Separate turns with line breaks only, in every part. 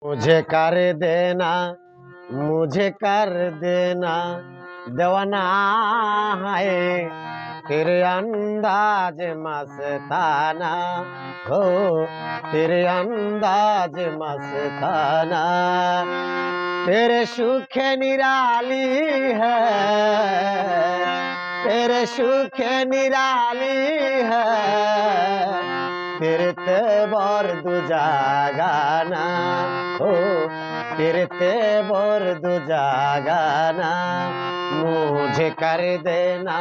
मुझे कर देना, मुझे कर देना दीवाना है तेरे अंदाज मस्ताना हो, तेरे अंदाज मस्ताना। तेरे सुख निराली है, तेरे सुख निराली है, तेरे तेवर दूजा गाना हो, तेरे तेवर दूजा गाना। मुझे कर देना,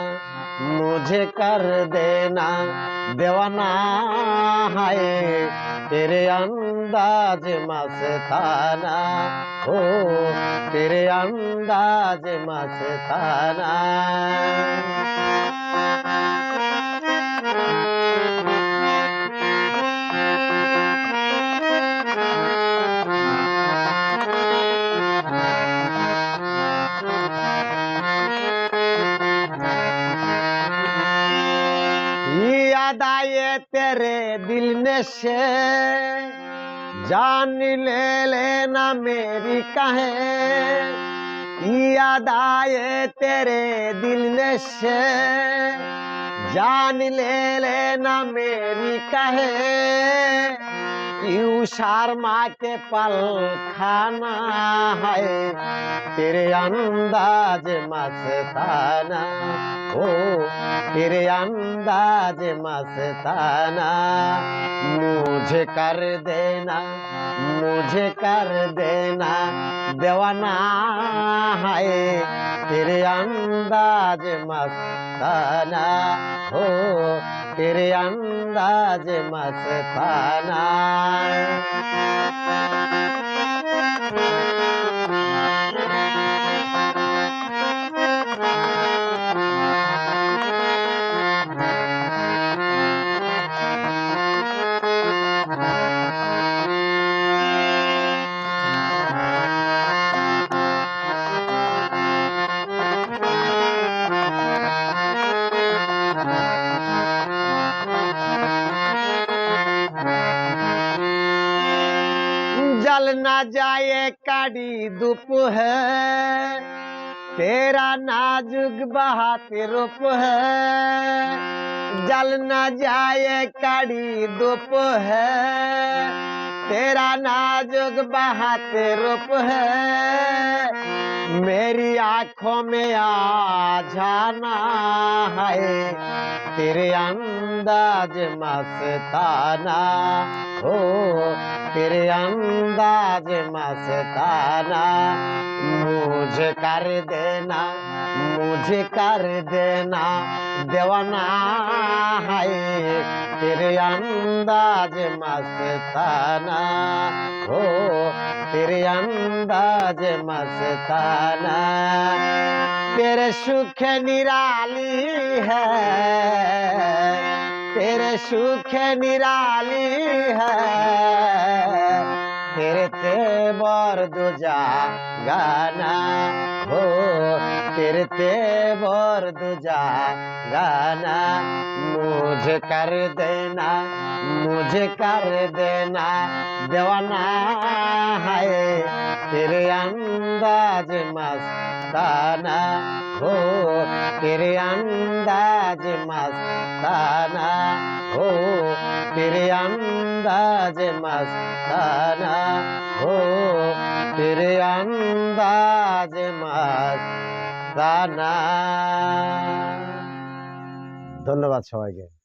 मुझे कर देना दीवाना है तेरे अंदाज मस्ताना हो, तेरे अंदाज मस्ताना। याद आए तेरे दिल में से जान ले लेना मेरी कहे, याद आए तेरे दिल में से जान ले लेना मेरी कहे। क्यों शर्मा के पल खाना है तेरे अंदाज मस्ताना हो, तेरे अंदाज मस्ताना। मुझे कर देना, मुझे कर देना दीवाना है तेरे अंदाज मस्ताना हो, तेरे अंदाज मस्ताना। जल ना जाए काड़ी धूप है तेरा नाजुक बहात रूप है, जल ना जाए काड़ी धूप है तेरा नाजुक बहात रूप है। मेरी आंखों में आ जाना है तेरे अंदाज मस्ताना हो, तेरे अंदाज मस्ताना। मुझे कर देना, मुझे कर देना दीवाना है तेरे अंदाज मस्ताना हो, तेरे अंदाज मस्ताना। तेरे सुख निराली है, तेरे सुख निराली है, तेरे तेवर दूजा गाना हो, तेरे तेवर दूजा गाना। मुझे कर देना, मुझे कर देना दीवाना है तेरे अंदाज मस्ताना हो, तेरे अंदाज मस्ताना हो, तेरे अंदाज मस्ताना हो, तेरे अंदाज मस्ताना। ধন্যবাদ সবাইকে।